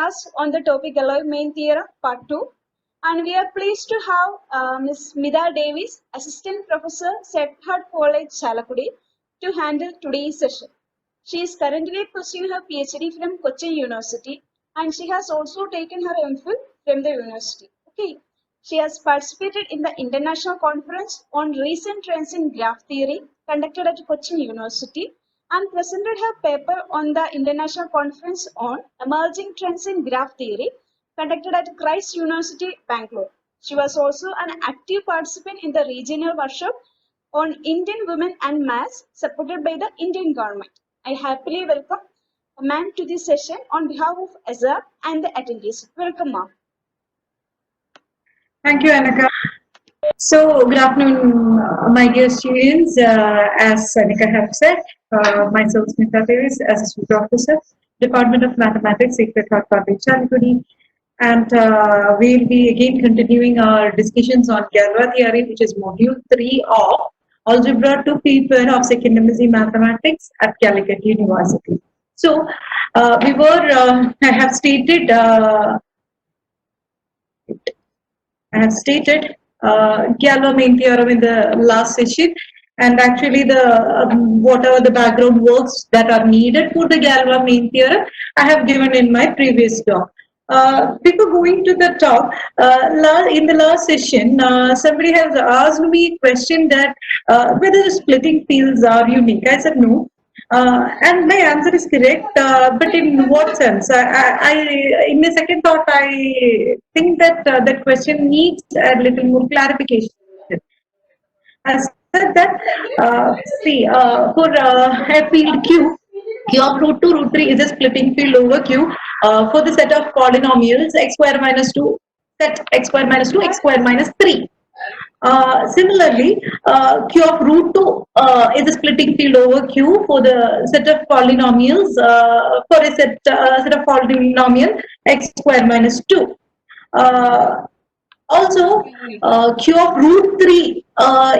class on the topic Galois main theorem part 2, and we are pleased to have Ms. Mida Davis, Assistant Professor, Sedghatt College, Chalakudi, to handle today's session. She is currently pursuing her PhD from Cochin University, and she has also taken her MPhil from the university. Okay. She has participated in the International Conference on Recent Trends in Graph Theory conducted at Cochin University and presented her paper on the International Conference on Emerging Trends in Graph Theory conducted at Christ University, Bangalore. She was also an active participant in the regional workshop on Indian women and maths supported by the Indian government. I happily welcome ma'am to this session on behalf of ASAP and the attendees. Welcome, ma'am. Thank you, Anika. So, good afternoon, my dear students. As Anika have said, myself, Smita Davis, Assistant Professor, Department of Mathematics, Sedghatt College, Chalakudi, and we'll be again continuing our discussions on Galois theory, which is Module 3 of Algebra 2 paper of Second MSc Mathematics at Calicut University. So, I have stated. Galois main theorem in the last session, and actually the whatever the background works that are needed for the Galois main theorem I have given in my previous talk. Before going to the talk, in the last session, somebody has asked me a question that whether the splitting fields are unique. I said no. And my answer is correct, but in what sense? In my second thought, I think that that question needs a little more clarification. I said that, for a field Q of root 2, root 3 is a splitting field over Q for the set of polynomials x square minus 2, set x square minus 2, x square minus 3. Similarly, Q of root 2 is a splitting field over Q for the set of polynomials for a set of polynomial x square minus 2. Also, Q of root 3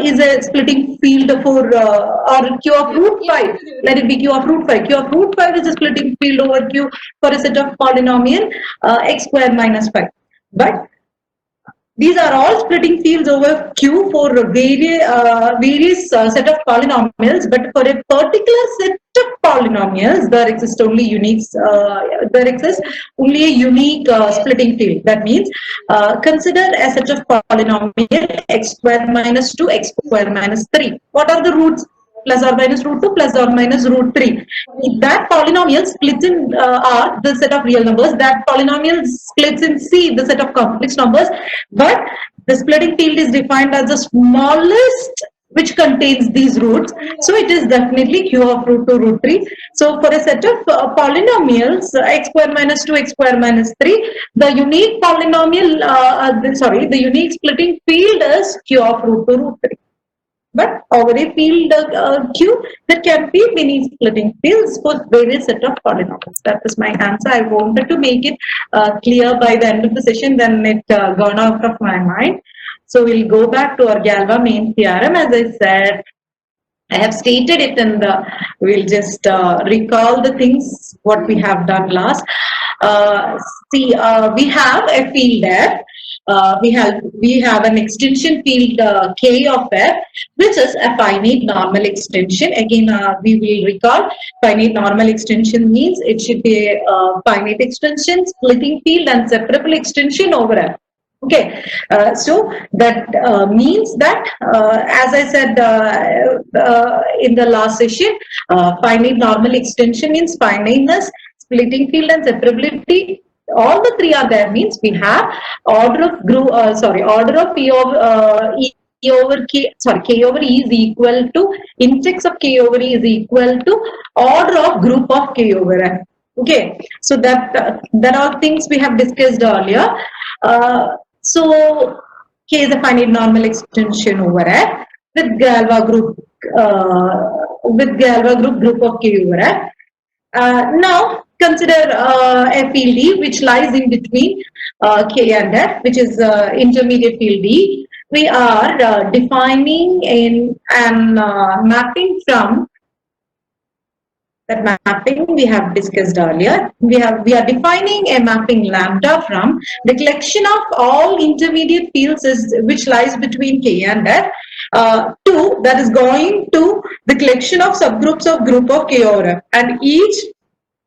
is a splitting field for, or Q of root 5, let it be Q of root 5. Q of root 5 is a splitting field over Q for a set of polynomial x square minus 5. But these are all splitting fields over Q for various set of polynomials, but for a particular set of polynomials, there exists only a unique splitting field. That means consider a set of polynomial x square minus 2, x square minus 3. What are the roots? Plus or minus root 2, plus or minus root 3. If that polynomial splits in R, the set of real numbers, that polynomial splits in C, the set of complex numbers, but the splitting field is defined as the smallest which contains these roots. So it is definitely Q of root 2, root 3. So for a set of polynomials, x square minus 2, x square minus 3, the unique polynomial, the unique splitting field is Q of root 2, root 3. But over a field Q, there can be many splitting fields for various set of polynomials. That is my answer. I wanted to make it clear by the end of the session, then it gone out of my mind. So we'll go back to our Galois main theorem. As I said, I have stated it in the, we'll just recall the things what we have done last. We have a field F. We have an extension field K of F, which is a finite normal extension. Again, we will recall finite normal extension means it should be a finite extension, splitting field, and separable extension over F. Okay, so that means that, as I said in the last session, finite normal extension means finiteness, splitting field, and separability. All the three are there. Means we have order of P over E over K. Sorry, K over E is equal to index of K over E is equal to order of group of K over F. Okay, so that are things we have discussed earlier. So K is a finite normal extension over F with Galois group group of K over F. Now consider a field E which lies in between K and F, which is intermediate field E. We are defining and mapping from That mapping we have discussed earlier. We are defining a mapping lambda from the collection of all intermediate fields which lies between K and F to that is going to the collection of subgroups of group of K over F, and each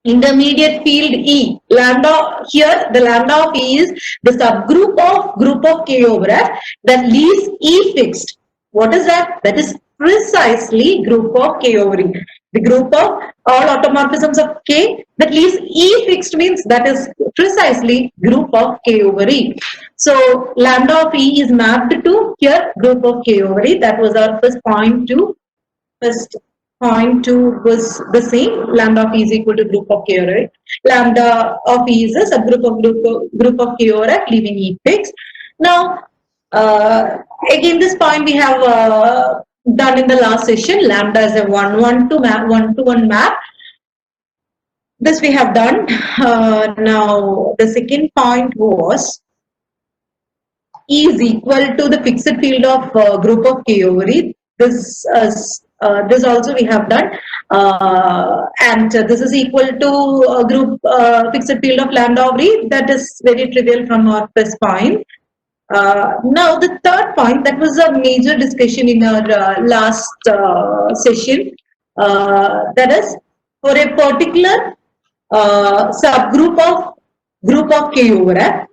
intermediate field E lambda, here the lambda of E is the subgroup of group of K over F that leaves E fixed. What is that? That is precisely group of K over E. The group of all automorphisms of K that leaves E fixed means that is precisely group of K over E. So lambda of E is mapped to here group of K over E. That was our first point to first point 2 was the same. Lambda of E is equal to group of K over F. Lambda of E is a subgroup of group of K over F, leaving E fixed. Now, again, this point we have done in the last session. Lambda is a 1-1 map. This we have done. Now, the second point was E is equal to the fixed field of group of K over E. This also we have done, and this is equal to a group fixed field of lambda over E. That is very trivial from our first point. Now the third point, that was a major discussion in our last session. That is, for a particular subgroup of group of K over F,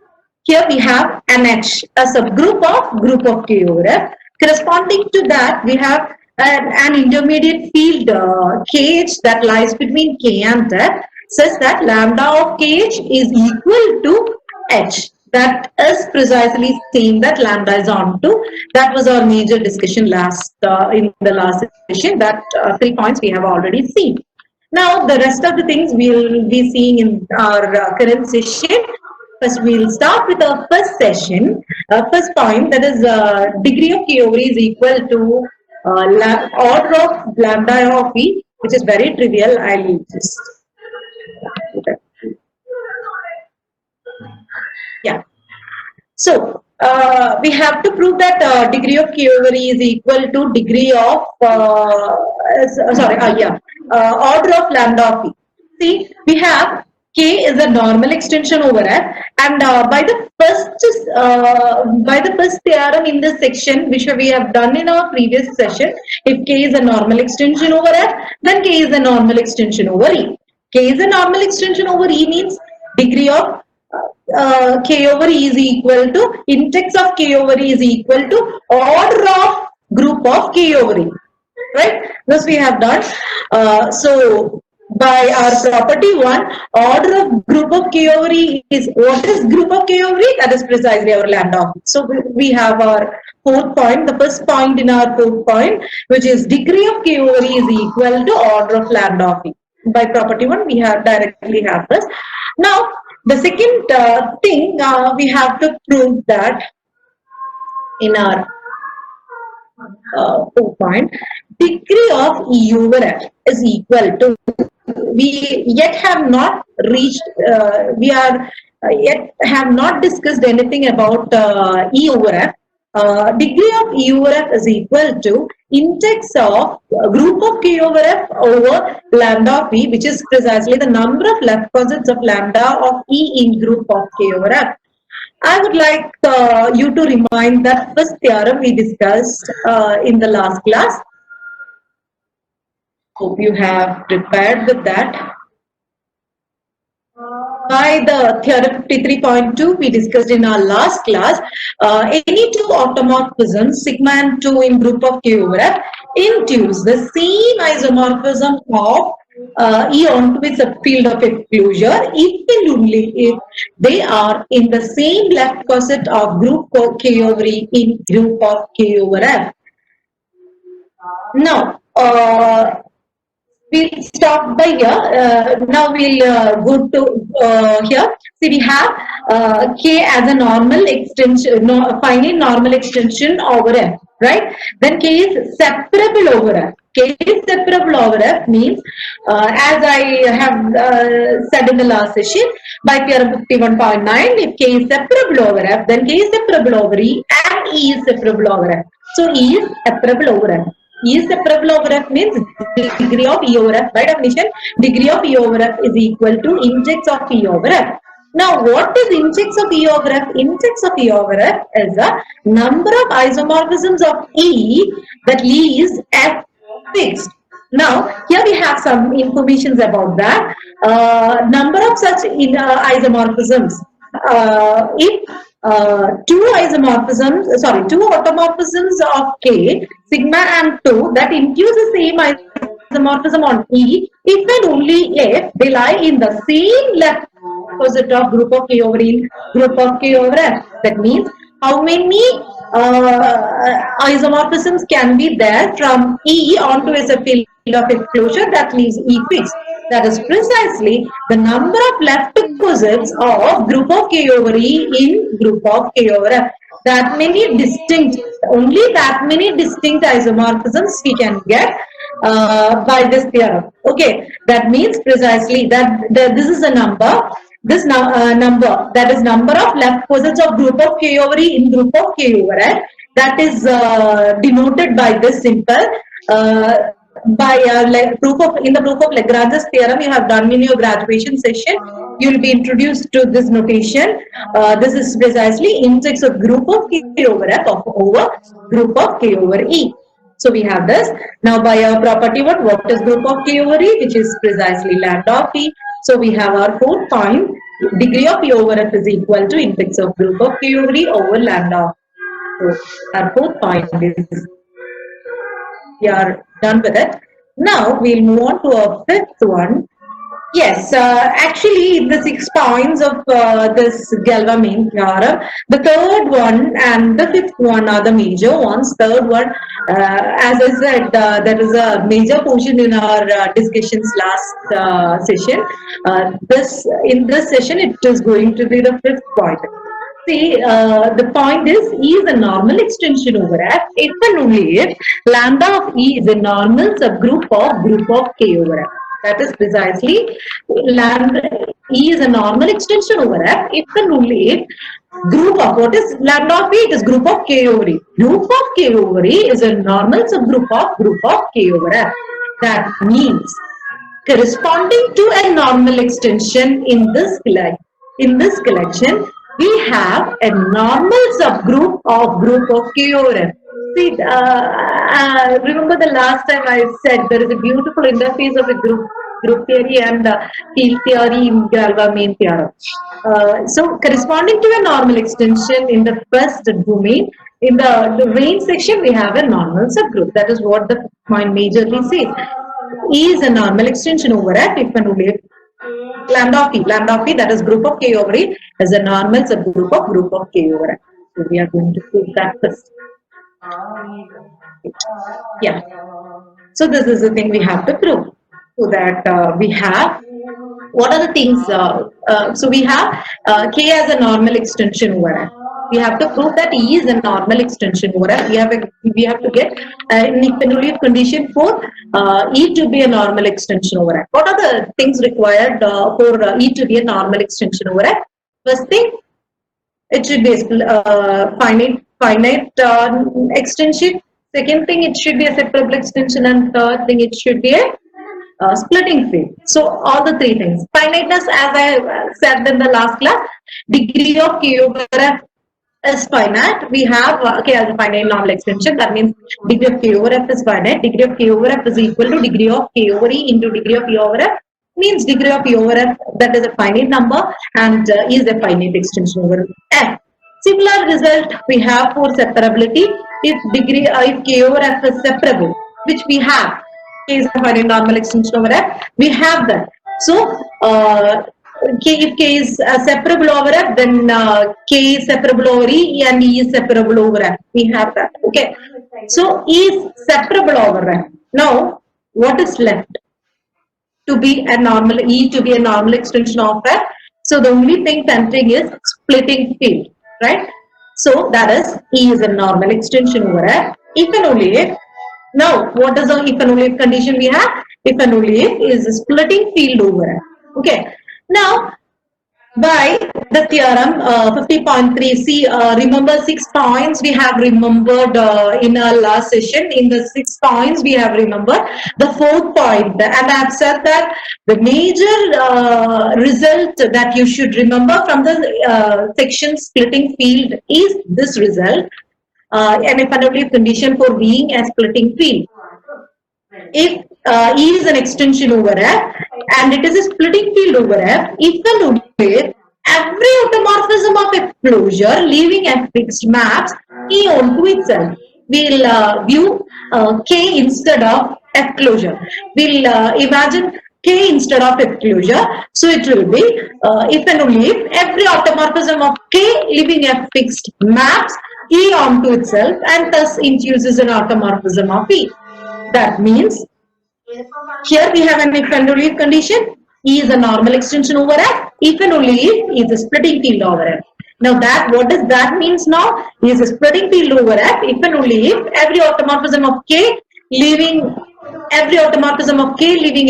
here we have an H, a subgroup of group of K over F. Corresponding to that, we have an intermediate field KH that lies between K and F, such that lambda of KH is equal to H. That is precisely saying that lambda is onto. That was our major discussion in the last session. That 3 points we have already seen. Now the rest of the things we will be seeing in our current session. First, we will start with our first session. First point, that is degree of K over E is equal to order of lambda of E, which is very trivial. I'll just yeah. So we have to prove that degree of K over E is equal to degree of order of lambda of E. See, we have K is a normal extension over F, and by the first theorem in this section, which we have done in our previous session, if K is a normal extension over F, then K is a normal extension over E. K is a normal extension over E means degree of K over E is equal to index of K over E is equal to order of group of K over E. Right? This we have done. So by our property 1, order of group of K over E is, what is group of K over E? That is precisely our lambda of E. So we have our fourth point, the first point in our fourth point, which is degree of K over E is equal to order of lambda of E. By property 1, we have directly have this. Now, the second thing we have to prove that in our fourth point, degree of E over F is equal to, we yet have not reached, we are yet have not discussed anything about E over F. Degree of E over F is equal to index of group of K over F over lambda of E, which is precisely the number of left posits of lambda of E in group of K over F. I would like you to remind that first theorem we discussed in the last class. Hope you have prepared with that. By the theorem 53.2 we discussed in our last class, any two automorphisms, sigma and 2 in group of K over F, induce the same isomorphism of E onto its field of exclusion if and only if they are in the same left coset of group of K over E in group of K over F. Now, we'll stop by here. Now we'll go to here. See, we have K as a normal extension, finite normal extension over F, right? Then K is separable over F. K is separable over F means, as I have said in the last session, by theorem 51.9, if K is separable over F, then K is separable over E and E is separable over F. So E is separable over F. E is separable over F means degree of E over F. By definition, degree of E over F is equal to index of E over F. Now, what is index of E over F? Index of E over F is the number of isomorphisms of E that leaves F fixed. Now, here we have some information about that. Number of such isomorphisms. If two automorphisms of K, sigma and 2 that induce the same isomorphism on E, if and only if they lie in the same left opposite of group of K over E, group of K over F. That means how many isomorphisms can be there from E onto a field of exclusion that leaves E fixed. That is precisely the number of left opposites of group of K over E in group of K over F. That many distinct, only that many distinct isomorphisms we can get by this theorem. Okay, that means precisely that this is a number. This number, that is number of left opposites of group of K over E in group of K over F, that is denoted by this simple by proof of, in the proof of Lagrange's theorem you have done in your graduation session. You will be introduced to this notation. This is precisely index of group of K over F over group of K over E. So we have this. Now by our property, what is group of K over E, which is precisely lambda of E. So we have our fourth point, degree of E over F is equal to index of group of K over E over lambda. So our fourth point is, we are done with it. Now we'll move on to our fifth one. Yes, actually the 6 points of this Galois-Main theorem, the third one and the fifth one are the major ones. Third one, as I said, there is a major portion in our discussions last session. In this session it is going to be the fifth point. See, the point is E is a normal extension over F if and only if lambda of E is a normal subgroup of K over F. That is precisely lambda E is a normal extension over F if and only if group of, what is lambda of E? It is group of K over E. Group of K over E is a normal subgroup of K over F. That means corresponding to a normal extension in this collection, we have a normal subgroup of K over F. See, remember the last time I said there is a beautiful interface of a group theory and field theory in Galois-Main theorem. So corresponding to a normal extension in the first domain, in the range section we have a normal subgroup. That is what the point majorly says. E is a normal extension over F if and only if lambda of E, that is group of K over E, is a normal subgroup of group of K over F. So we are going to prove that first. Yeah. So this is the thing we have to prove. So that we have, what are the things? So we have K as a normal extension over F. We have to prove that E is a normal extension over F. We have to get an equilibrium condition for E to be a normal extension over F. What are the things required for E to be a normal extension over F? First thing, it should be a finite extension. Second thing, it should be a separable extension, and third thing, it should be a splitting field. So all the three things. Finiteness, as I said in the last class, degree of K over F is finite. We have K as a finite normal extension. That means degree of K over F is finite. Degree of K over F is equal to degree of K over E into degree of E over F. Means degree of E over F, that is a finite number, and E is a finite extension over F. Similar result we have for separability. If K over F is separable, which we have, K is a finite normal extension over F, we have that. So if K is separable over F, then K is separable over E and E is separable over F. We have that. Okay. So E is separable over F. Now, what is left? To be a normal, E to be a normal extension of F. So the only thing pending is splitting field, right? So that is E is a normal extension over F. If and only if. Now, what is the if and only if condition we have? If and only if is a splitting field over F. Okay. Now, by the theorem 50.3. See, remember 6 points we have remembered in our last session. In the 6 points we have remembered the 4th point, and I have said that the major result that you should remember from the section splitting field is this result, an if and only if condition for being a splitting field. If E is an extension over F and it is a splitting field over F, if and only if every automorphism of F closure leaving F fixed maps E onto itself. We'll view K instead of F closure. We'll imagine K instead of F closure. So it will be if and only if every automorphism of K leaving F fixed maps E onto itself and thus induces an automorphism of E. That means here we have an if and only if condition. E is a normal extension over F. If and only if is a splitting field over F. Now that what does that means now? E is a splitting field over F if and only if every automorphism of K leaving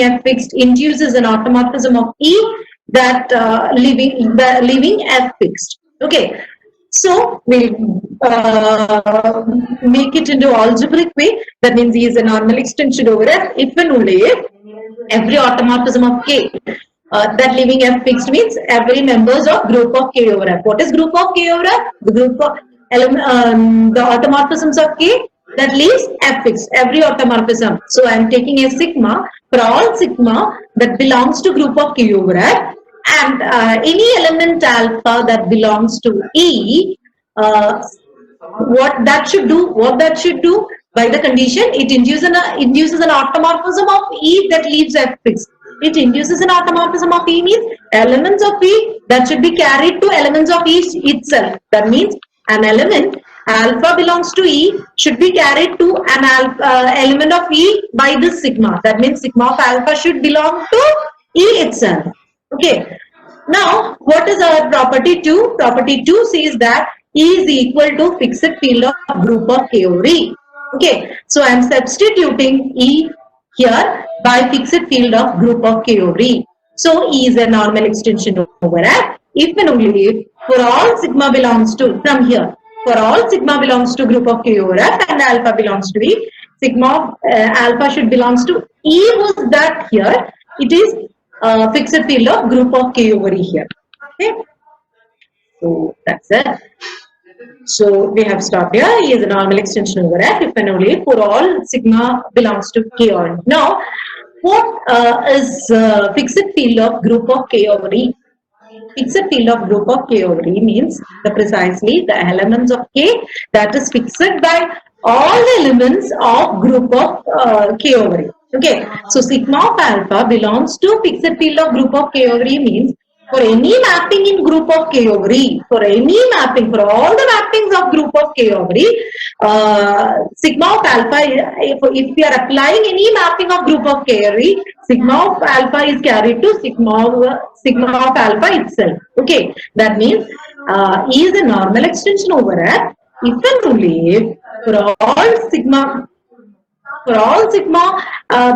F fixed induces an automorphism of E that leaving F fixed. Okay. So we'll make it into algebraic way. That means E is a normal extension over F if and only if every automorphism of K that leaving F fixed means every members of group of K over F. What is group of K over F? The group of the automorphisms of K that leaves F fixed, every automorphism. So I am taking a sigma for all sigma that belongs to group of K over F, and any element alpha that belongs to E, what that should do by the condition, it induces an automorphism of E that leaves F fixed. It induces an automorphism of E means elements of E that should be carried to elements of E itself. That means an element alpha belongs to E should be carried to an element of E by this sigma. That means sigma of alpha should belong to E itself. Okay. Now, what is our property 2? Property 2 says that E is equal to fixed field of group of K over E. Okay. So I am substituting E here by fixed field of group of K over E. So E is a normal extension over F if and only if for all sigma belongs to, from here, for all sigma belongs to group of K over F and alpha belongs to E, sigma of alpha should belongs to E was that here, it is fixed field of group of K over E here. Okay. So that's it. So we have stopped here. E is a normal extension over F if and only for all sigma belongs to K over E. Now, what is fixed field of group of K over E? Fixed field of group of K over E means precisely the elements of K that is fixed by all the elements of group of K over E. Okay, so sigma of alpha belongs to fixed field of group of K over E means for any mapping in group of K over E, for any mapping, for all the mappings of group of K over E, sigma of alpha, if we are applying any mapping of group of K over E, sigma of alpha is carried to sigma of alpha itself. Okay, that means E is a normal extension over F if and only if for all sigma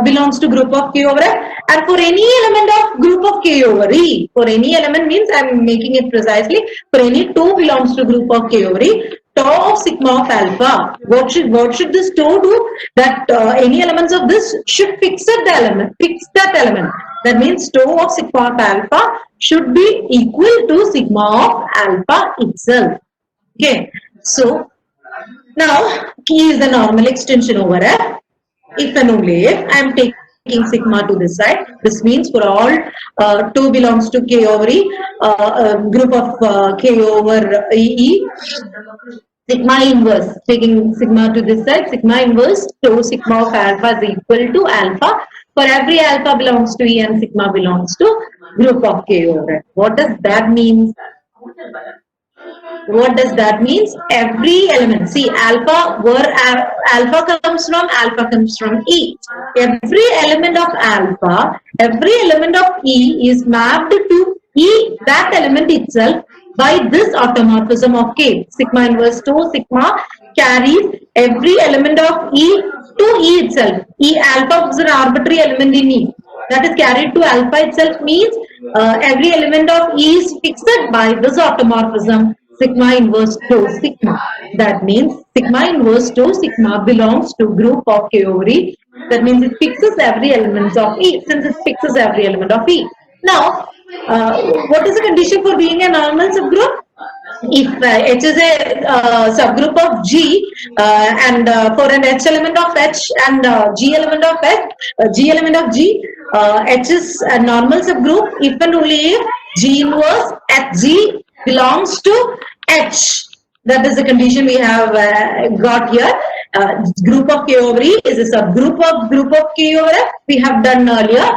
belongs to group of K over F and for any element of group of K over E. For any element means I am making it precisely for any tau belongs to group of K over E. Tau of sigma of alpha. What should this tau do? That any elements of this should fix that element. That means tau of sigma of alpha should be equal to sigma of alpha itself. Okay. So now E is the normal extension over F. If and only if I am taking sigma to this side, this means for all tau belongs to K over E, group of K over E, sigma inverse, taking sigma to this side, sigma inverse tau sigma of alpha is equal to alpha for every alpha belongs to E and sigma belongs to group of K over F. What does that mean? What does that mean? Every element, see alpha, where alpha comes from E. Every element of alpha, every element of E is mapped to E, that element itself by this automorphism of K. Sigma inverse tau sigma carries every element of E to E itself. E alpha is an arbitrary element in E. That is carried to alpha itself means every element of E is fixed by this automorphism sigma inverse to sigma. That means sigma inverse to sigma belongs to group of K over E. That means it fixes every element of E, since it fixes every element of E. Now, what is the condition for being a normal subgroup? If H is a subgroup of G and for an H element of H and G element of H, G element of G, H is a normal subgroup if and only if G inverse HG belongs to H. That is the condition we have got here. Group of K over E is a subgroup of group of K over F. We have done earlier.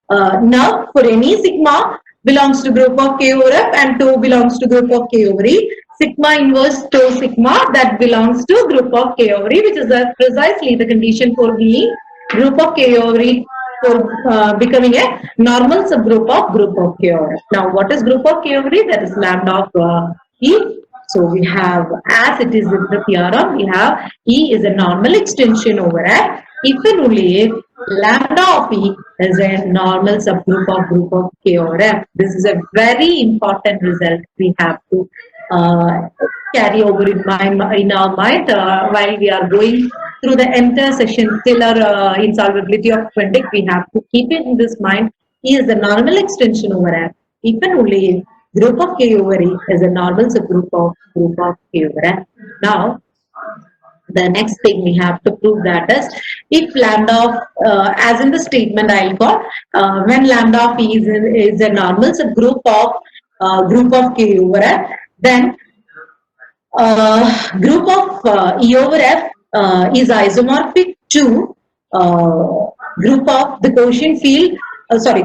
Now, for any sigma belongs to group of K over F and 2 belongs to group of K over E, sigma inverse to sigma that belongs to group of K over E, which is precisely the condition for being group of K over E for becoming a normal subgroup of group of K over F. Now, what is group of K over E? That is lambda of E. So we have, as it is in the theorem, we have E is a normal extension over F if and only if lambda of E is a normal subgroup of group of K over F. This is a very important result we have to carry over in our mind while we are going through the entire session till our insolvability of quintic. We have to keep it in this mind. E is a normal extension over F if and only if group of K over E is a normal subgroup of group of K over F. Now, the next thing we have to prove that is if lambda of, as in the statement I'll call, when lambda of E is a normal subgroup of group of K over F, then group of E over F is isomorphic to group of the quotient field,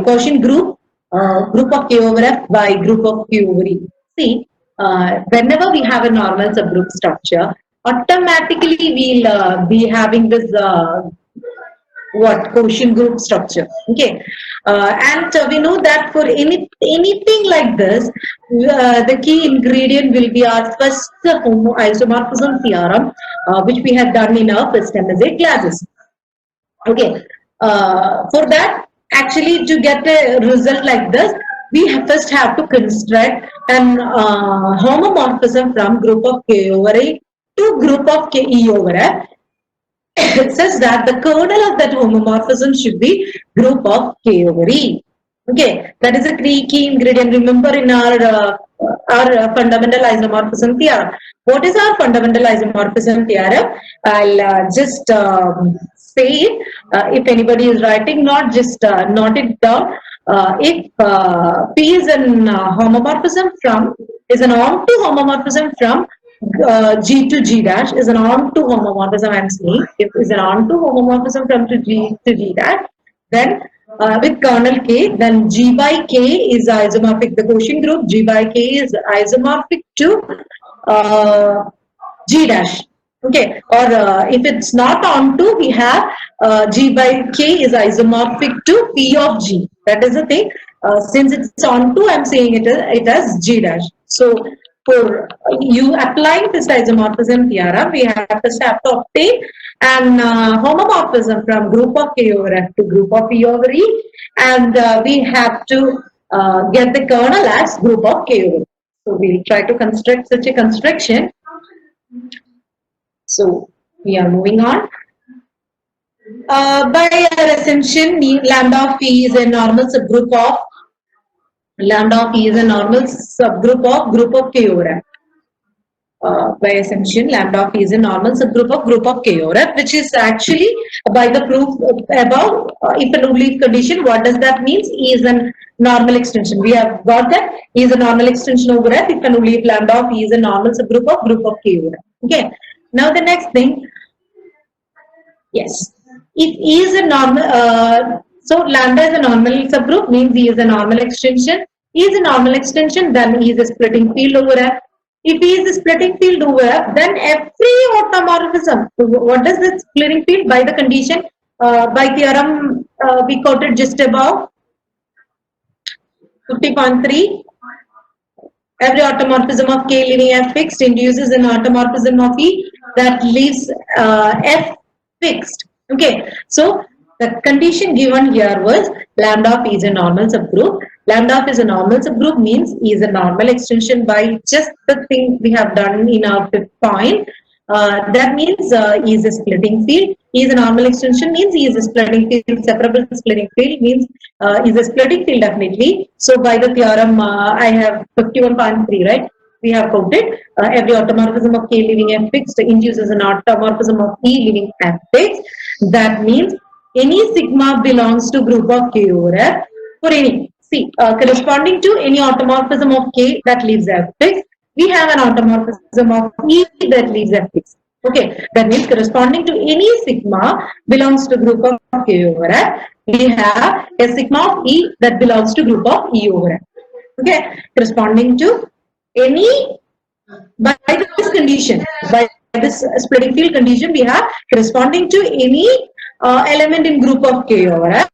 quotient group of K over F by group of Q over E. See, whenever we have a normal subgroup structure, automatically we'll be having this quotient group structure. Okay, and we know that for anything like this, the key ingredient will be our first isomorphism theorem, which we have done in our first MSA classes. Okay, for that, actually to get a result like this, we first have to construct an homomorphism from group of K over E to group of E over F. It says that the kernel of that homomorphism should be group of K over E. Okay, that is a key ingredient. Remember in our fundamental isomorphism theorem. What is our fundamental isomorphism theorem? I'll just say it. If anybody is writing, not just note it down. If P is an homomorphism from, is an onto homomorphism from G to G dash, is an onto homomorphism, I'm saying. If is an onto homomorphism from to G dash, then with kernel K, then G by K is isomorphic. The quotient group G by K is isomorphic to G dash. Okay, or if it's not onto, we have G by K is isomorphic to P of G. That is the thing. Since it's onto, I'm saying it as G dash. So for you applying this isomorphism theorem, we have to obtain an homomorphism from group of K over F to group of E over E, and we have to get the kernel as group of K over E. So we'll try to construct such a construction. So we are moving on. By our assumption, lambda of E is a normal subgroup of group of K over F. By assumption, lambda of E is a normal subgroup of group of K over F, which is actually by the proof above, if and only if condition. What does that mean? E is a normal extension. We have got that E is a normal extension over F if and only if lambda of E is a normal subgroup of group of K over F. Okay. Now the next thing, yes, if E is a normal, so lambda is a normal subgroup, means E is a normal extension. E is a normal extension, then E is a splitting field over F. If E is a splitting field over F, then every automorphism, what is this splitting field? By the condition, by theorem we quoted just above, 50.3. Every automorphism of K leaving F fixed induces an automorphism of E that leaves F fixed. Okay, so The condition given here was lambda of is a normal subgroup. Lambda of is a normal subgroup means is a normal extension by just the thing we have done in our fifth point. That means is a splitting field. Is a normal extension means is a splitting field. Separable splitting field means is a splitting field definitely. So by the theorem, I have 51.3, right? We have counted every automorphism of K leaving F fixed induces an automorphism of E leaving F fixed. That means any sigma belongs to group of K over F for any. See, corresponding to any automorphism of K that leaves F fixed, we have an automorphism of E that leaves F fixed. Okay, that means corresponding to any sigma belongs to group of K over F, we have a sigma of E that belongs to group of E over F. Okay, corresponding to any, by this condition, by this splitting field condition, we have corresponding to any element in group of K over F,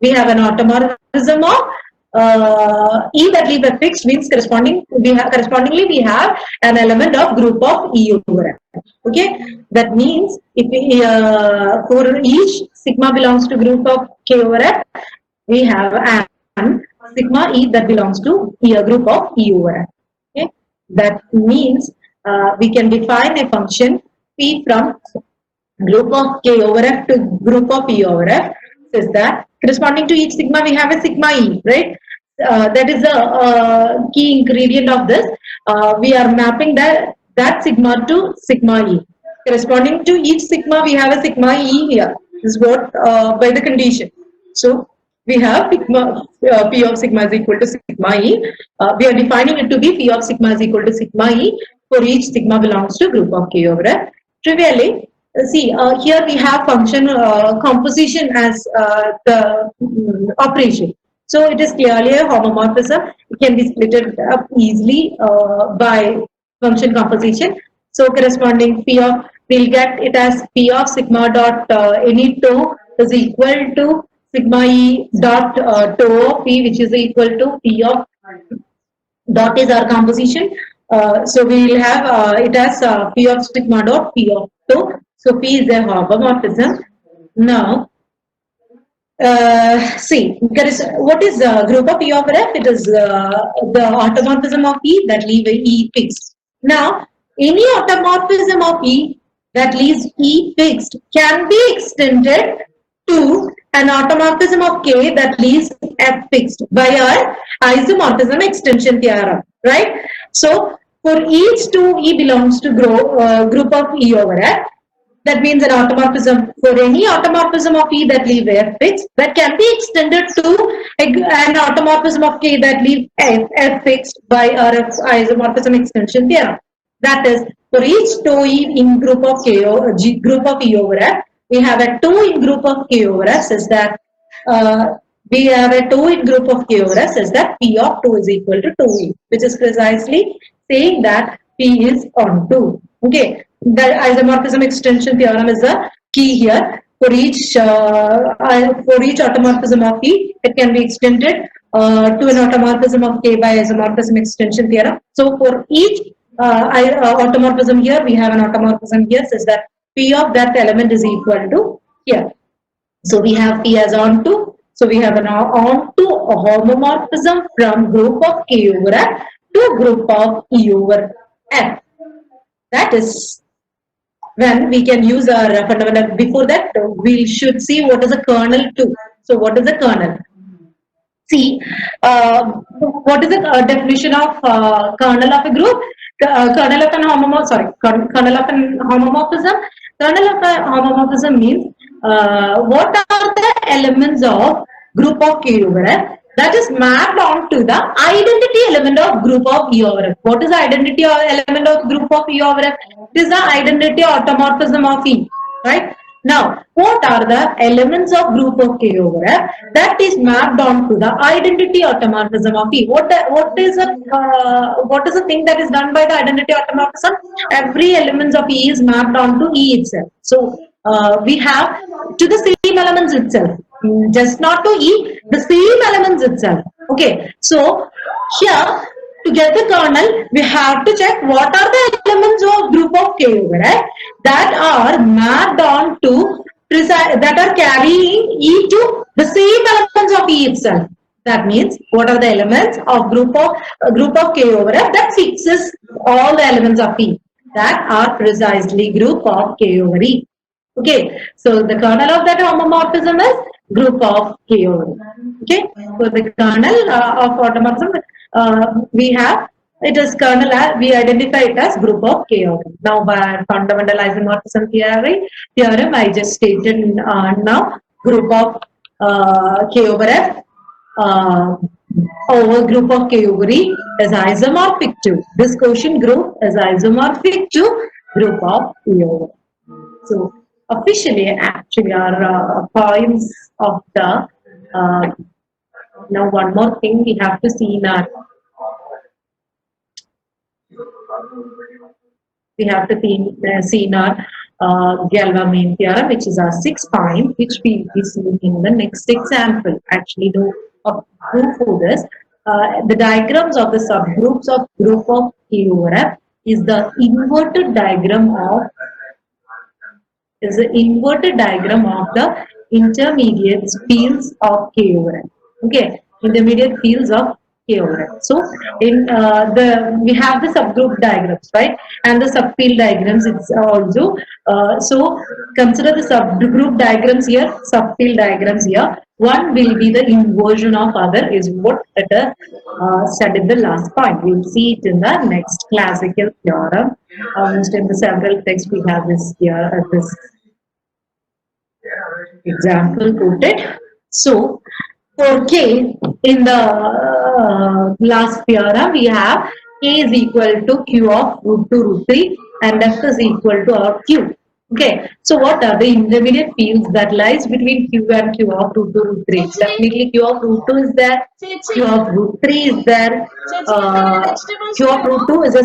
we have an automorphism of E that leave F fixed means correspondingly we have an element of group of E over F. Okay, that means if we for each sigma belongs to group of K over F, we have an sigma E that belongs to a group of E over F. Okay, that means we can define a function P from group of K over F to group of E over F says that corresponding to each sigma we have a sigma E, right? That is the key ingredient of this. We are mapping that sigma to sigma E. Corresponding to each sigma we have a sigma E here. This is what by the condition. So we have P of sigma is equal to sigma E. We are defining it to be P of sigma is equal to sigma E for each sigma belongs to group of K over F. Trivially, see here we have function composition as the operation. So it is clearly a homomorphism. It can be split up easily by function composition. So corresponding P of, we'll get it as P of sigma dot any tau is equal to sigma E dot tau of P, which is equal to P of dot is our composition. So we will have it as P of sigma dot P of tau. So P is a homomorphism. Now, see, what is group of E over F? It is the automorphism of E that leave E fixed. Now, any automorphism of E that leaves E fixed can be extended to an automorphism of K that leaves F fixed by our isomorphism extension theorem, right? So, for each 2 E belongs to group of E over F, that means an automorphism for any automorphism of E that leave F fixed that can be extended to an automorphism of K that leave F fixed by our isomorphism extension theorem. That is, for each 2E in group of K or group of E over F, we have a 2 in group of K over F says that we have a 2 in group of K over F says that P of 2 is equal to 2E, which is precisely saying that P is on 2. Okay. The isomorphism extension theorem is a key here. For each automorphism of E, it can be extended to an automorphism of K by isomorphism extension theorem. So for each automorphism here, we have an automorphism here says that P of that element is equal to here. So we have P as on 2. So we have an on 2 homomorphism from group of K over F to group of E over F. That is when we can use our fundamental. Before that, we should see what is a kernel too. So what is a kernel? See, what is the definition of kernel of a group? Kernel of an homomorphism. Kernel of an homomorphism. Kernel of a homomorphism means what are the elements of group of K over F that is mapped onto the identity element of group of E over F. What is the identity element of group of E over F? It is the identity automorphism of E, right? Now, what are the elements of group of K over F that is mapped onto the identity automorphism of E? What is the thing that is done by the identity automorphism? Every element of E is mapped onto E itself. So we have to the same elements itself, just not to E, the same elements itself. Okay, so here to get the kernel, we have to check what are the elements of group of K over F that are mapped on to that are carrying E to the same elements of E itself. That means what are the elements of group of K over F that fixes all the elements of E that are precisely group of K over E. Okay, so the kernel of that homomorphism is group of K over E. Okay, so the kernel of automorphism we have it is kernel we identify it as group of K over E. Now by fundamental isomorphism theorem I just stated now group of K over F over group of K over E is isomorphic to this quotient group is isomorphic to group of E over. So officially, actually, our points of the now one more thing we have to see in our see in our Galois main theorem, which is our 6th point, which we will be seeing in the next example. Actually, no proof for this. The diagrams of the subgroups of group of K over F is the inverted diagram of the intermediate fields of K over F. Okay, intermediate fields of K over F. So in we have the subgroup diagrams, right, and the subfield diagrams. It's also so consider the subgroup diagrams here, subfield diagrams here. One will be the inversion of other is what it studied the last point. We'll see it in the next classical theorem. Almost in the several texts we have this here this example quoted. So for K in the last theorem we have K is equal to Q of root 2 root 3 and F is equal to our Q. Okay, so what are the intermediate fields that lies between Q and Q of root 2 root 3? Definitely Q of root 2 is there, Q of root 3 is there, Q of root 2 is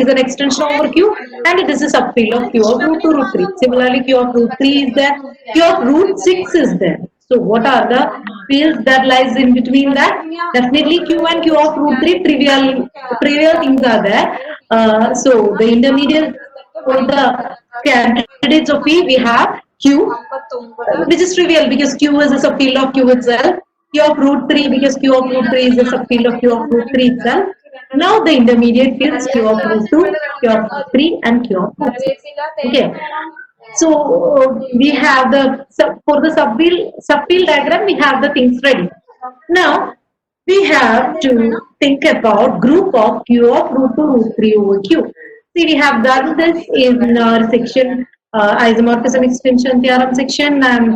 an extension over Q and it is a subfield of Q of root 2 root 3. Similarly, Q of root 3 is there, Q of root 6 is there. So what are the fields that lies in between that? Definitely Q and Q of root 3 trivial things are there. So the intermediate for the candidates of P we have Q, which is trivial because Q is a subfield of Q itself. Q of root 3 because Q of root 3 is a subfield of Q of root 3 itself. Now the intermediate fields Q of root 2, Q of root 3 and Q of root 6. Okay. So we have the for the subfield diagram we have the things ready. Now we have to think about group of Q of root 2 root 3 over Q. See, we have done this in our section isomorphism extension theorem section, and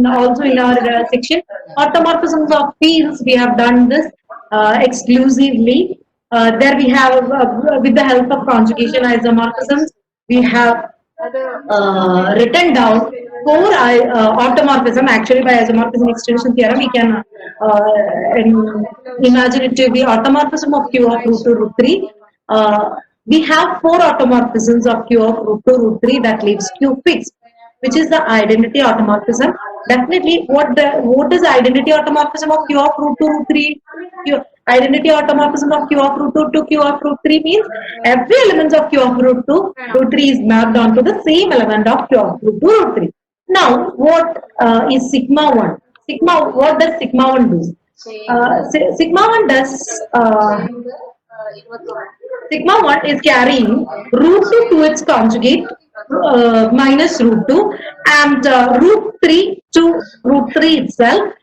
also in our section automorphisms of fields we have done this exclusively. There we have with the help of conjugation isomorphisms we have written down 4 automorphism. Actually by isomorphism extension theorem we can imagine it to be automorphism of Q of root 2 root 3. We have 4 automorphisms of Q of root 2 root 3 that leaves Q fixed, which is the identity automorphism. Definitely what is identity automorphism of Q of root 2 root 3? Identity automorphism of Q of root 2 to Q of root 3 means every element of Q of root 2 root 3 is mapped onto the same element of Q of root 2 root 3. Now what is sigma 1? What does sigma 1 do? Sigma 1 does sigma 1 is carrying root 2 to its conjugate minus root 2 and root 3 to root 3 itself.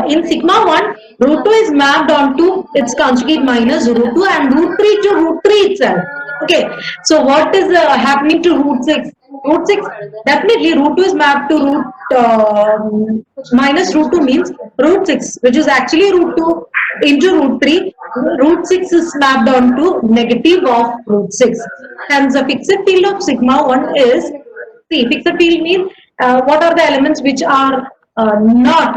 In sigma 1, root 2 is mapped onto its conjugate minus root 2 and root 3 to root 3 itself. Okay, so what is happening to root 6? Root 6, definitely root 2 is mapped to root minus root 2 means root 6, which is actually root 2 into root 3. Root 6 is mapped onto negative of root 6. Hence, the fixed field of sigma 1 is, see, fixed field means what are the elements which are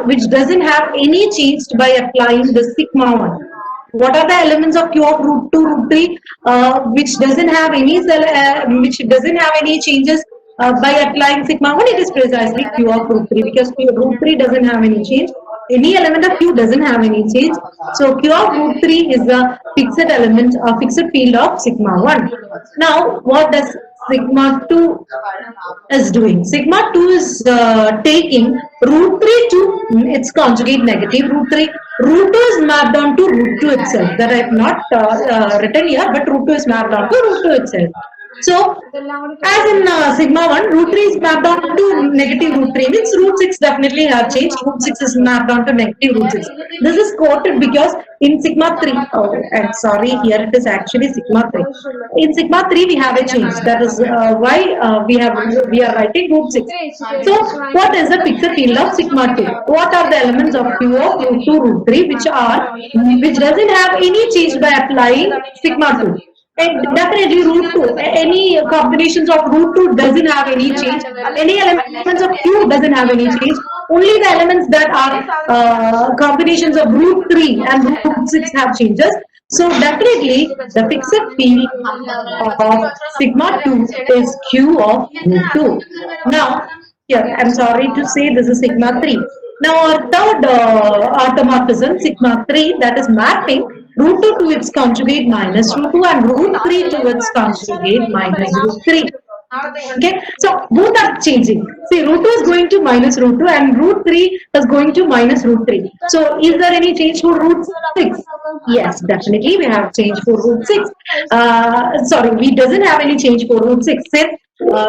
which doesn't have any change by applying the sigma 1. What are the elements of Q of root 2 root 3 which doesn't have any changes by applying sigma 1? It is precisely Q of root 3 because root 3 doesn't have any change. Any element of Q doesn't have any change. So Q of root 3 is the fixed element, fixed field of sigma 1. Now what does sigma 2 is doing? Sigma 2 is taking root 3 to its conjugate negative root 3. Root 2 is mapped onto root 2 itself. That I have not written here, but root 2 is mapped onto root 2 itself. So, as in sigma 1, root 3 is mapped onto negative root 3, means root 6 definitely have changed. Root 6 is mapped onto negative root 6. This is quoted because in sigma 3, oh, I'm sorry, here it is actually sigma 3. In sigma 3, we have a change. That is why we are writing root 6. So, what is the fixed field of sigma 2? What are the elements of Q of root 2, root 3, which doesn't have any change by applying sigma 2? And definitely root 2, any combinations of root 2 doesn't have any change. Any elements of Q doesn't have any change. Only the elements that are combinations of root 3 and root 6 have changes. So definitely the fixed field of sigma 2 is Q of root 2. Now, here, I'm sorry to say this is sigma 3. Now our third automorphism, sigma 3, that is mapping root 2 to its conjugate minus root 2 and root 3 to its conjugate minus root 3. Okay, so both are changing. See, root 2 is going to minus root 2 and root 3 is going to minus root 3. So is there any change for root 6? Yes, definitely we have change for root 6. Sorry, we doesn't have any change for root 6. Since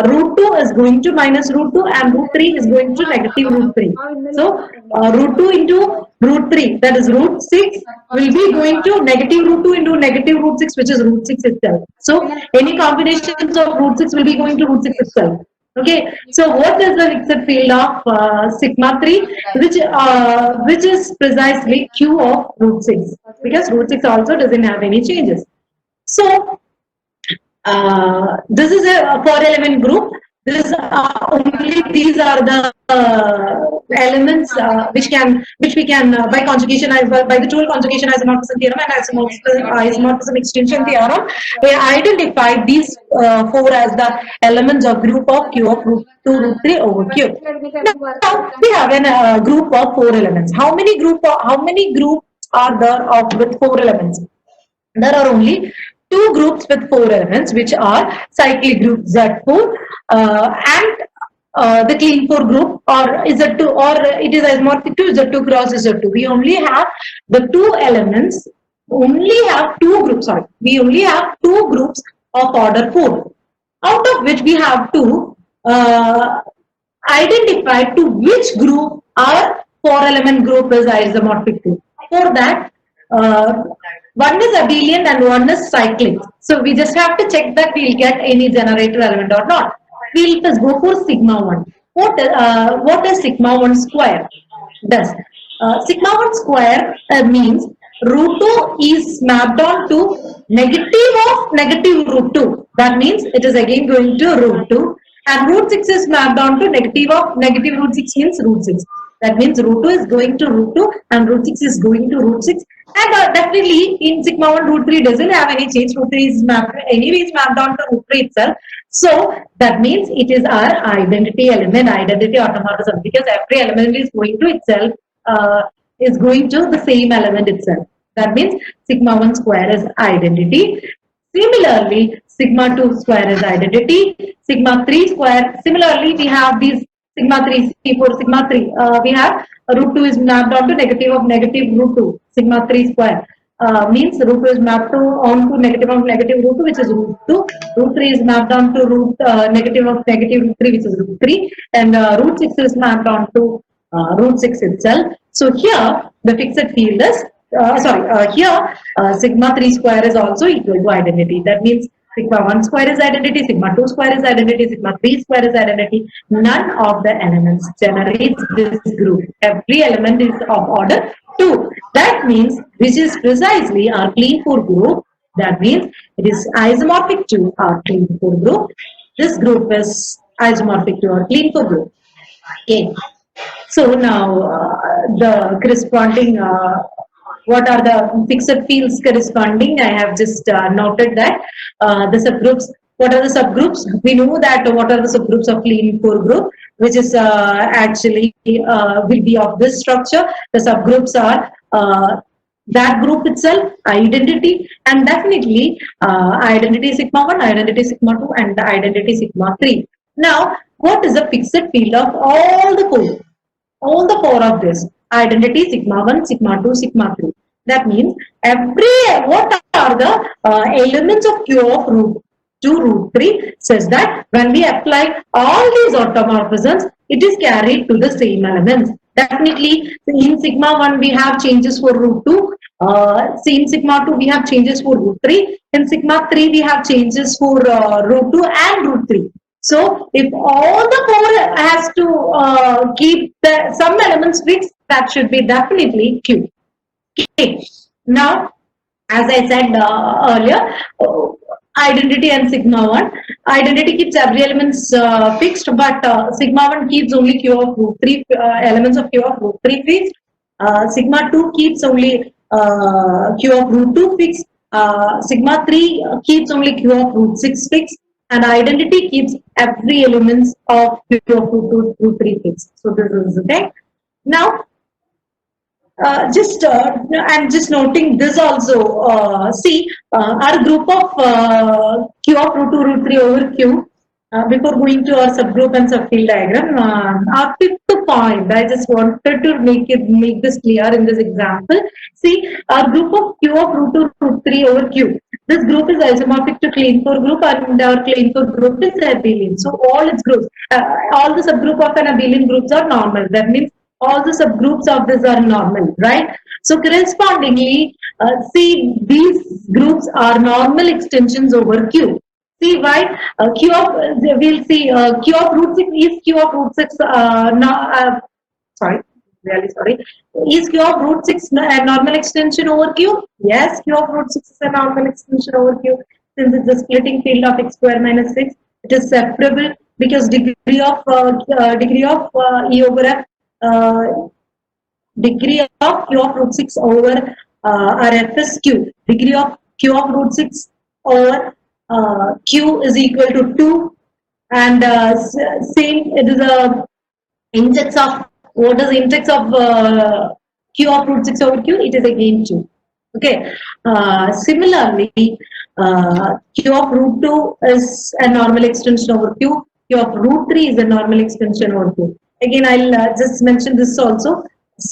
root 2 is going to minus root 2 and root 3 is going to negative root 3. So root 2 into root 3, that is root 6, will be going to negative root 2 into negative root 6, which is root 6 itself. So any combinations of root 6 will be going to root 6 itself. Okay, so what is the fixed field of sigma 3, which is precisely Q of root 6, because root 6 also doesn't have any changes. So this is a 4-element group. This only these are the elements which we can by conjugation by the tool conjugation isomorphism theorem and isomorphism extension theorem, we identify these 4 as the elements of group of Q of root 2 root 3 over Q. Now we have a group of 4 elements. How many groups are there with 4 elements? There are only 2 groups with 4 elements, which are cyclic group Z4 and the clean 4 group, or Z2, or it is isomorphic to Z2 cross Z2. We only have the 2 elements, only have 2 groups, sorry, we only have 2 groups of order 4, out of which we have to identify to which group our 4-element group is isomorphic to. For that, one is abelian and one is cyclic. So we just have to check that we'll get any generator element or not. We'll just go for sigma 1. What is sigma 1 square? Does sigma 1 square means root 2 is mapped on to negative of negative root 2. That means it is again going to root 2. And root 6 is mapped on to negative of negative root 6 means root 6. That means root 2 is going to root 2 and root 6 is going to root 6. And definitely in sigma 1 root 3 doesn't have any change. Root 3 is mapped on to root 3 itself. So that means it is our identity element, identity automorphism, because every element is going to itself, is going to the same element itself. That means sigma 1 square is identity. Similarly, sigma 2 square is identity. Sigma 3 square, similarly we have these sigma 3, for sigma 3, we have root 2 is mapped onto negative of negative root 2, sigma 3 square. Means root 2 is mapped onto negative of negative root 2, which is root 2. Root 3 is mapped onto root negative of negative root 3, which is root 3. And root 6 is mapped onto root 6 itself. So here the fixed field is, here sigma 3 square is also equal to identity. That means sigma 1 square is identity, sigma 2 square is identity, sigma 3 square is identity. None of the elements generates this group. Every element is of order 2. That means which is precisely our clean 4 group. That means it is isomorphic to our clean 4 group. This group is isomorphic to our clean 4 group. Okay. So now the corresponding what are the fixed fields corresponding? I have just noted that the subgroups. What are the subgroups? We know that what are the subgroups of clean 4 group, which is actually will be of this structure. The subgroups are that group itself, identity, and definitely identity sigma 1, identity sigma 2, and the identity sigma 3. Now, what is the fixed field of all the four? All the four of this: identity sigma 1, sigma 2, sigma 3. That means what are the elements of Q of root 2, root 3, says that when we apply all these automorphisms, it is carried to the same elements. Definitely, in sigma 1 we have changes for root 2. See, in sigma 2 we have changes for root 3. In sigma 3 we have changes for root 2 and root 3. So if all the four has to keep some elements fixed, that should be definitely Q. Okay. Now, as I said earlier, identity and sigma 1. Identity keeps every elements fixed, but sigma 1 keeps only Q of root 3 elements of Q of root 3 fixed. Sigma 2 keeps only Q of root 2 fixed. Sigma 3 keeps only Q of root 6 fixed. And identity keeps every elements of Q of root 2, root 3 fixed. So this is okay. Now, I'm just noting this also. See, our group of Q of root 2, root 3 over Q. Before going to our subgroup and subfield diagram, our fifth point, I just wanted to make this clear in this example. See, our group of Q of root 2, root 3 over Q. This group is isomorphic to Klein-4 group, and our Klein-4 group is abelian. So all its groups, all the subgroup of an abelian groups are normal. That means all the subgroups of this are normal, right? So correspondingly, see, these groups are normal extensions over Q. See why? Q of, we'll see, Q of root 6 is Q of root 6, sorry, really sorry. Is Q of root 6 a normal extension over Q? Yes, Q of root 6 is a normal extension over Q. Since it's a splitting field of x square minus 6, it is separable because degree of E over F, degree of Q of root 6 over RF is Q. Degree of Q of root 6 over Q is equal to 2. And same, it is a index of, what is the index of Q of root 6 over Q? It is again 2. Okay. Similarly, Q of root 2 is a normal extension over Q. Q of root 3 is a normal extension over Q. Again, I'll just mention this also.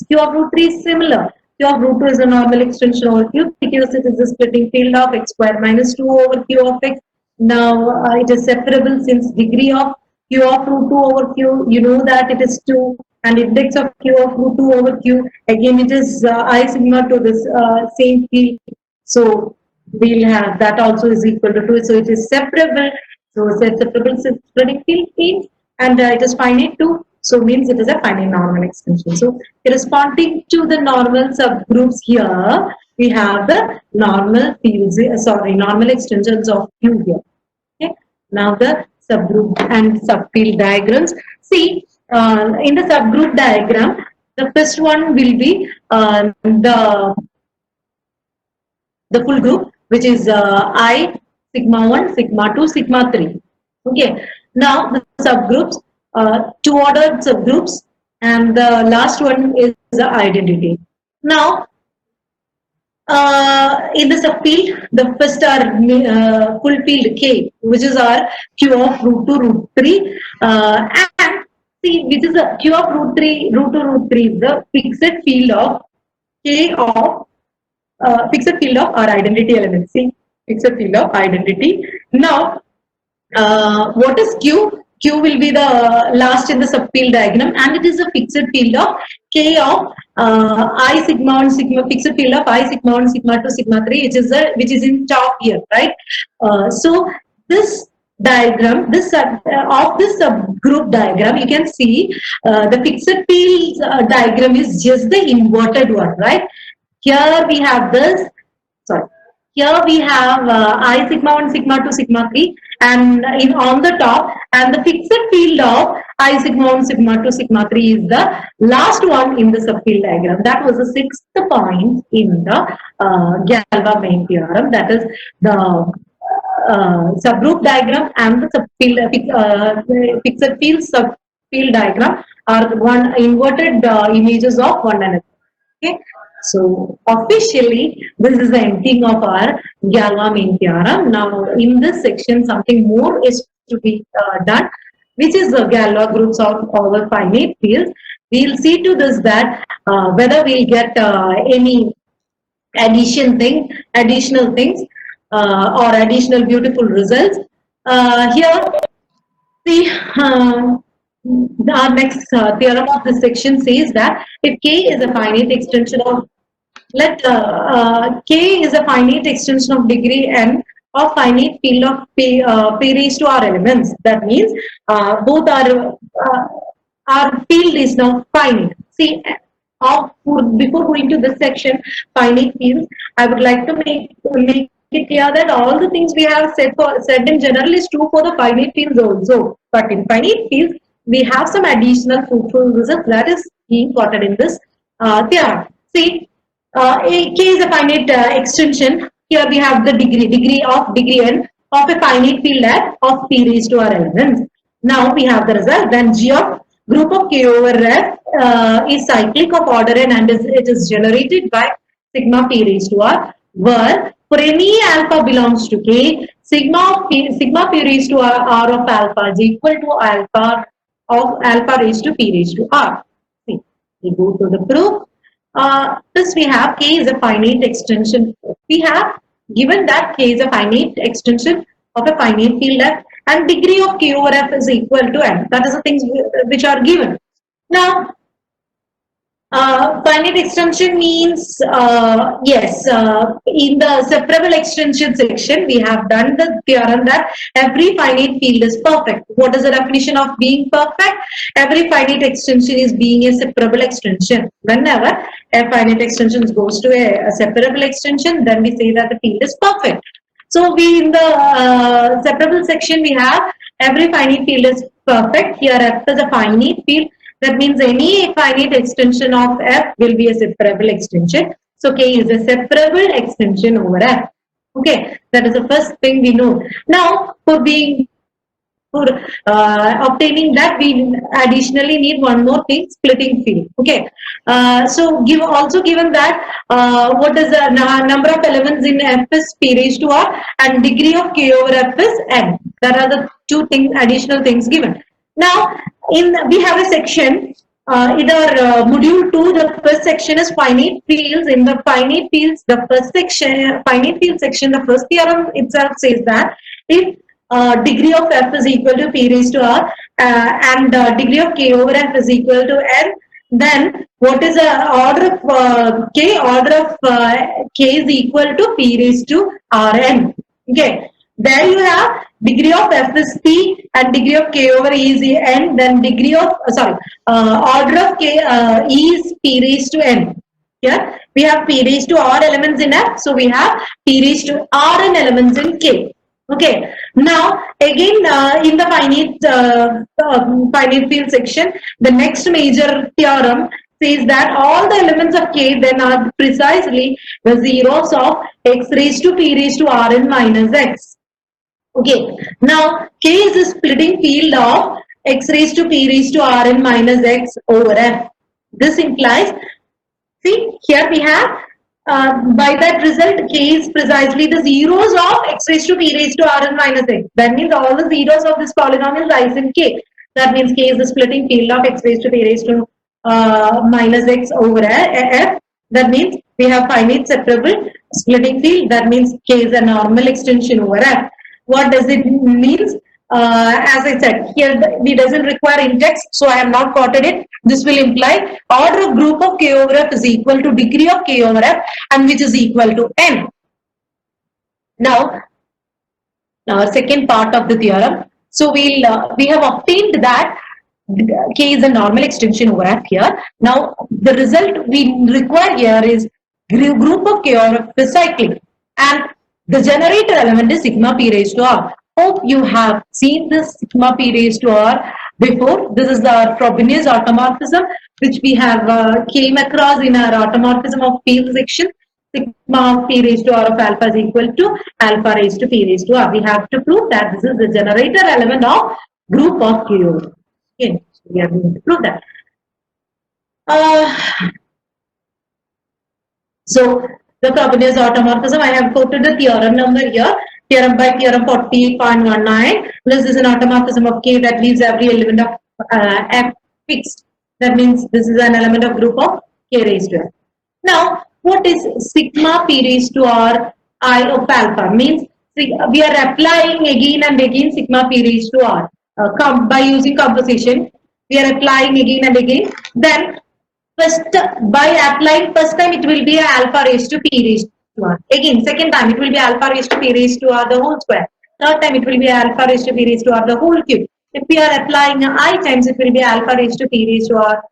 Q of root 3 is similar. Q of root 2 is a normal extension over Q because it is a splitting field of x square minus 2 over Q of x. Now, it is separable since degree of Q of root 2 over Q, you know that it is 2, and index of Q of root 2 over Q, again it is I sigma to this same field. So, we'll have that also is equal to 2. So, it is separable. So, it's a separable splitting field, and it is finite too. So, means it is a finite normal extension. So, corresponding to the normal subgroups here, we have the normal fields, normal extensions of Q here. Okay. Now, the subgroup and subfield diagrams. See, in the subgroup diagram, the first one will be the full group, which is I, sigma 1, sigma 2, sigma 3. Okay. Now, the subgroups, two ordered subgroups, and the last one is the identity. Now, in the subfield, the first are full field K, which is our Q of root 2, root 3, and see, which is a Q of root 3, root 2, root 3 is the fixed field of K of fixed field of our identity element. See, fixed field of identity. Now, what is Q? Q will be the last in the subfield diagram, and it is a fixed field of K of I sigma 1 sigma, fixed field of I sigma 1 sigma 2 sigma 3, which is in top here, right? So this diagram, this of this subgroup diagram, you can see the fixed field diagram is just the inverted one, right? Here we have this. Sorry. Here we have I sigma 1 sigma 2 sigma 3, and on the top, and the fixed field of I sigma 1 sigma 2 sigma 3 is the last one in the subfield diagram. That was the sixth point in the Galois-Bain theorem. That is the subgroup diagram and the subfield fixed field subfield diagram are one inverted images of one another. Okay. So officially, this is the ending of our Galois main theorem. Now, in this section, something more is to be done, which is the Galois groups of our finite fields. We'll see to this that whether we'll get any additional things, or additional beautiful results. Here, see, our next theorem of this section says that if K is a finite extension of K is a finite extension of degree n of finite field of P raised to R elements. That means both our field is now finite. See, before going to this section, finite fields, I would like to make it clear that all the things we have said in general is true for the finite fields also. But in finite fields, we have some additional fruitful results that is being quoted in this theorem. See, K is a finite extension. Here we have the degree n of a finite field of P raised to R elements. Now we have the result. Then G of group of K over F is cyclic of order n, and it is generated by sigma P raised to R, where for any alpha belongs to K, sigma P raised to R of alpha is equal to alpha of alpha raised to P raised to R. See, we go to the proof. This we have K is a finite extension. We have given that K is a finite extension of a finite field F, and degree of K over F is equal to n. That is the things which are given. Now, finite extension means, yes, in the separable extension section, we have done the theorem that every finite field is perfect. What is the definition of being perfect? Every finite extension is being a separable extension. Whenever a finite extension goes to a separable extension, then we say that the field is perfect. So we, in the separable section, we have every finite field is perfect. Here F is a finite field. That means any finite extension of F will be a separable extension. So K is a separable extension over F. Okay, that is the first thing we know. Now, for obtaining that, we additionally need one more thing, splitting field. Okay, so also given that what is the number of elements in F is P raised to R, and degree of K over F is n. That are the two things, additional things given. Now, we have a section, either module 2, the first section is finite fields. In the finite fields, the first section, finite field section, the first theorem itself says that if degree of F is equal to P raised to R, and degree of K over F is equal to n, then what is the order of K? Order of K is equal to P raised to Rn. Okay. There you have degree of F is P and degree of K over E is n, then degree of, order of K E is P raised to n. Here we have P raised to R elements in F, so we have P raised to Rn elements in K. Okay. Now again, in the finite field section, the next major theorem says that all the elements of K then are precisely the zeros of x raised to P raised to Rn minus x. Okay, now K is a splitting field of x raised to P raised to Rn minus x over F. This implies, see, here we have, by that result, K is precisely the zeros of x raised to P raised to Rn minus x. That means all the zeros of this polynomial rise in K. That means K is the splitting field of x raised to P raised to minus x over F. That means we have finite separable splitting field. That means K is a normal extension over F. What does it mean? As I said, here it doesn't require index, so I have not quoted it. This will imply order of group of K over F is equal to degree of K over F, and which is equal to n. Now, second part of the theorem. So we have obtained that K is a normal extension over F here. Now the result we require here is group of K over F is cyclic, and the generator element is sigma P raised to R. Hope you have seen this sigma P raised to R before. This is the Frobenius automorphism, which we have came across in our automorphism of field section. Sigma P raised to R of alpha is equal to alpha raised to P raised to R. We have to prove that this is the generator element of group of K over. Okay, so we are going to prove that. So the Frobenius automorphism, I have quoted the theorem number here. Theorem by theorem 48.19. This is an automorphism of K that leaves every element of F fixed. That means this is an element of group of K raised to F. Now, what is sigma p raised to r I of alpha? Means we are applying again and again sigma p raised to r. By using composition, we are applying again and again. Then first, by applying first time it will be a alpha raised to p raised to r. Again, second time it will be alpha raised to p raised to r the whole square. Third time it will be alpha raised to p raised to r the whole cube. If we are applying I times, it will be alpha raised to p raised to r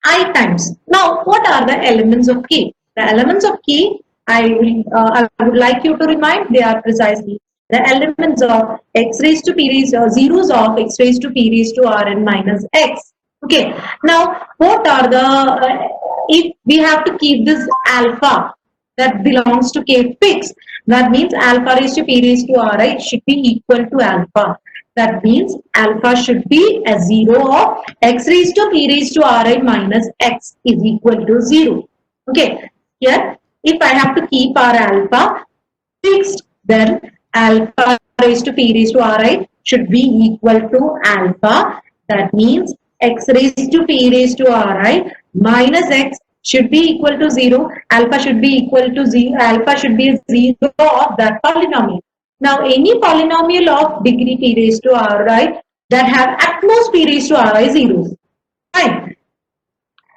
I times. Now, what are the elements of K? The elements of K, I would like you to remind, they are precisely the elements of x raised to p raised, zeros of x raised to p raised to r n minus x. Okay. Now, what are the, if we have to keep this alpha that belongs to K fixed, that means alpha raised to p raised to ri should be equal to alpha. That means alpha should be a 0 of x raised to p raised to ri minus x is equal to 0. Okay. Here, if I have to keep our alpha fixed, then alpha raised to p raised to ri should be equal to alpha. That means x raised to p raised to ri minus x should be equal to 0. Alpha should be equal to 0. Alpha should be 0 of that polynomial. Now, any polynomial of degree p raised to ri that have at most p raised to ri zeros. Fine.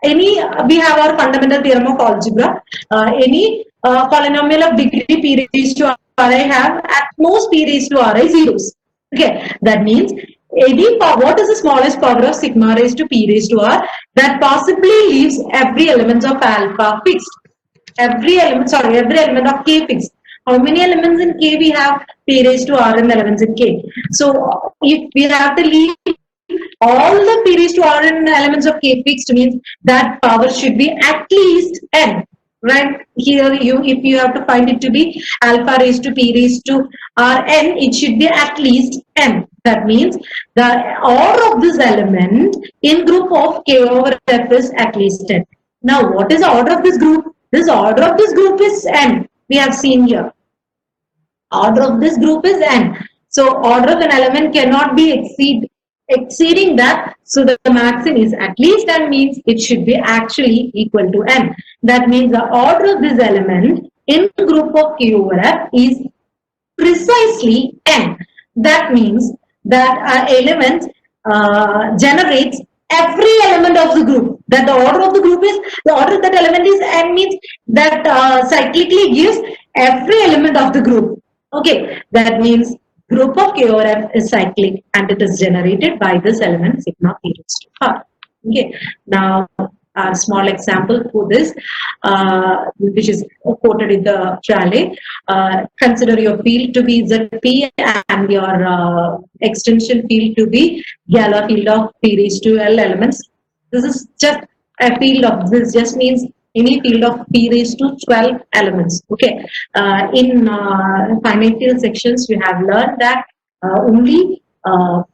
We have our fundamental theorem of algebra. Any polynomial of degree p raised to ri have at most p raised to ri zeros. Okay, that means what is the smallest power of sigma raised to p raised to r that possibly leaves every element of alpha fixed. Every element of K fixed. How many elements in K we have? P raised to R and elements in K. So if we have to leave all the P raised to R and elements of K fixed, means that power should be at least n. Right here, if you have to find it to be alpha raised to P raised to R n, it should be at least n. That means the order of this element in group of K over F is at least n. Now, what is the order of this group? This order of this group is n. We have seen here. Order of this group is n. So, order of an element cannot be exceeding that. So, the maximum is at least n, means it should be actually equal to n. That means the order of this element in group of K over F is precisely n. That means that element generates every element of the group. That the order of the group is, the order of that element is n, means that cyclically gives every element of the group. Okay, that means group of K over F is cyclic and it is generated by this element sigma p raised to r. Okay, now a small example for this, which is quoted in the Chalet. Consider your field to be ZP and your extension field to be Galois field of P raised to L elements. This is just a field of, this just means any field of P raised to 12 elements. Okay. In finite field sections, we have learned that only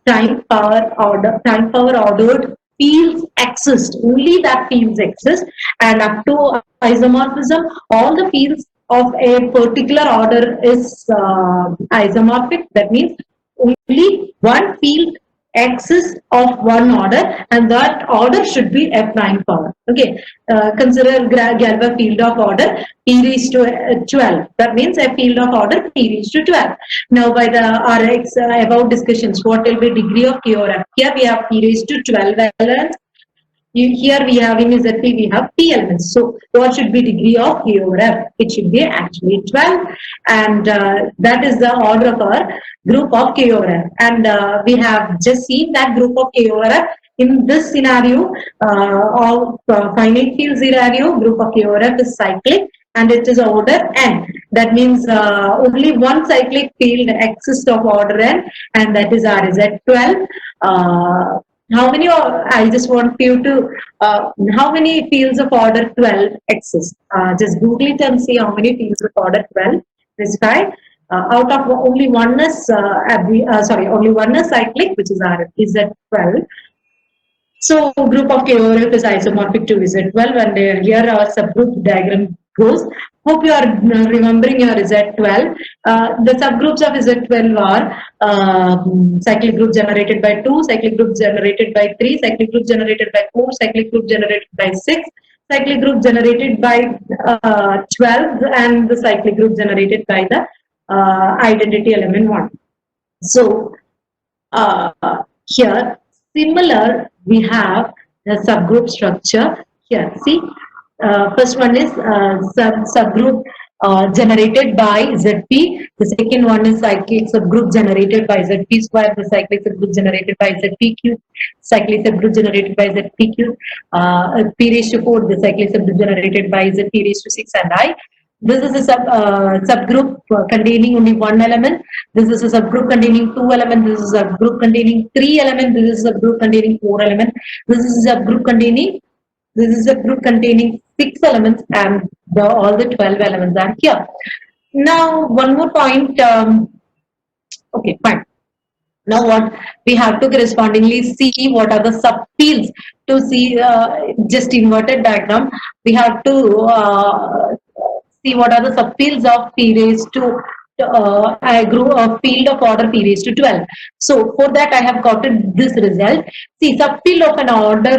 time power ordered fields exist. Only that fields exist, and up to isomorphism, all the fields of a particular order is isomorphic. That means only one field exists of one order, and that order should be a prime power. Okay, consider Galois field of order P raised to 12. That means a field of order P raised to 12. Now, by the RX above discussions, what will be degree of K over F? Here we have P raised to 12 elements. Here we have in ZP we have P elements. So what should be degree of K over F? It should be actually 12, and that is the order of our group of K over F. And we have just seen that group of K over F in this scenario of finite field scenario. Group of K over F is cyclic and it is order n. That means only one cyclic field exists of order n, and that is R is at 12. How many, I just want you to, how many fields of order 12 exist? Just Google it and see how many fields of order 12 specify. Out of only one is, only one is cyclic, which is R, is at 12. So group of K over F is isomorphic to Z12, and here our subgroup diagram goes. Hope you are remembering your Z12. The subgroups of Z12 are cyclic group generated by 2, cyclic group generated by 3, cyclic group generated by 4, cyclic group generated by 6, cyclic group generated by 12, and the cyclic group generated by the identity element 1. So here, similar, we have the subgroup structure here. See, first one is subgroup generated by ZP. The second one is cyclic subgroup generated by ZP square. The cyclic subgroup generated by ZP cube. Cyclic subgroup generated by ZP cube. P raised to 4. The cyclic subgroup generated by ZP raised to 6 and I. This is a subgroup containing only one element. This is a subgroup containing 2 elements. This is a group containing 3 elements. This is a group containing 4 elements. This is a group containing 6 elements, and all the 12 elements are here. Now, one more point. Okay, fine. Now what we have to correspondingly see what are the subfields to see just inverted diagram. We have to see what are the subfields of P raised to I grew a field of order P raised to 12. So for that I have gotten this result. See, subfield of an order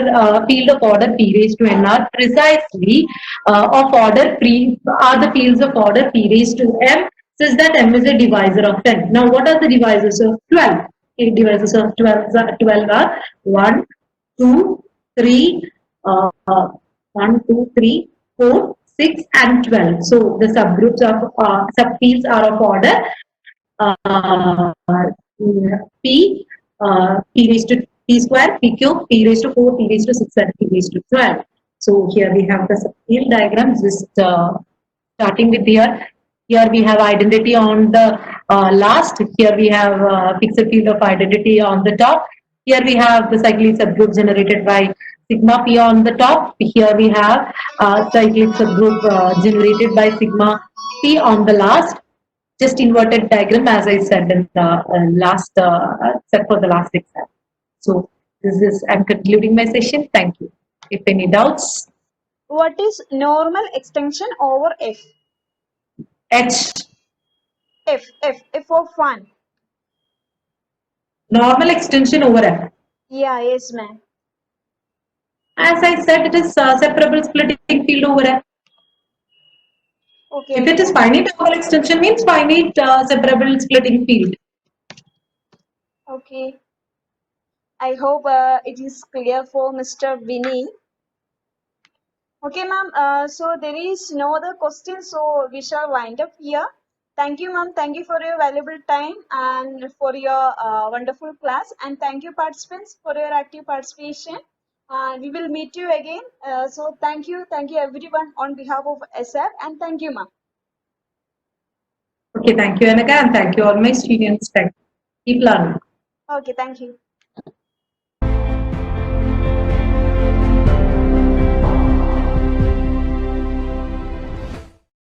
field of order P raised to n are precisely of order P are the fields of order P raised to m, such that m is a divisor of 10. Now what are the divisors of 12? Divisors of 12 are 1, 2, 3, 1, 2, 3, 4, 6 and 12. So the subgroups of subfields are of order P, P raised to P square, P cube, P raised to 4, P raised to 6 and P raised to 12. So here we have the subfield diagram, just starting with here. Here we have identity on the last. Here we have fixed field of identity on the top. Here we have the cyclic subgroup generated by sigma p on the top. Here we have cyclic subgroup generated by sigma p on the last. Just inverted diagram, as I said in the last set for the last exam. So this is, I'm concluding my session. Thank you. If any doubts. What is normal extension over F? H. F of 1. Normal extension over F. Yeah, yes, ma'am. As I said, it is separable splitting field over F. Okay. If it is finite normal extension, means finite separable splitting field. Okay. I hope it is clear for Mr. Vinny. Okay, ma'am. So there is no other question, so we shall wind up here. Thank you, ma'am. Thank you for your valuable time and for your wonderful class. And thank you, participants, for your active participation. We will meet you again. So thank you everyone on behalf of SF, and thank you, ma'am. Okay, thank you, Anaka, and thank you all my students. Keep learning. Okay, thank you.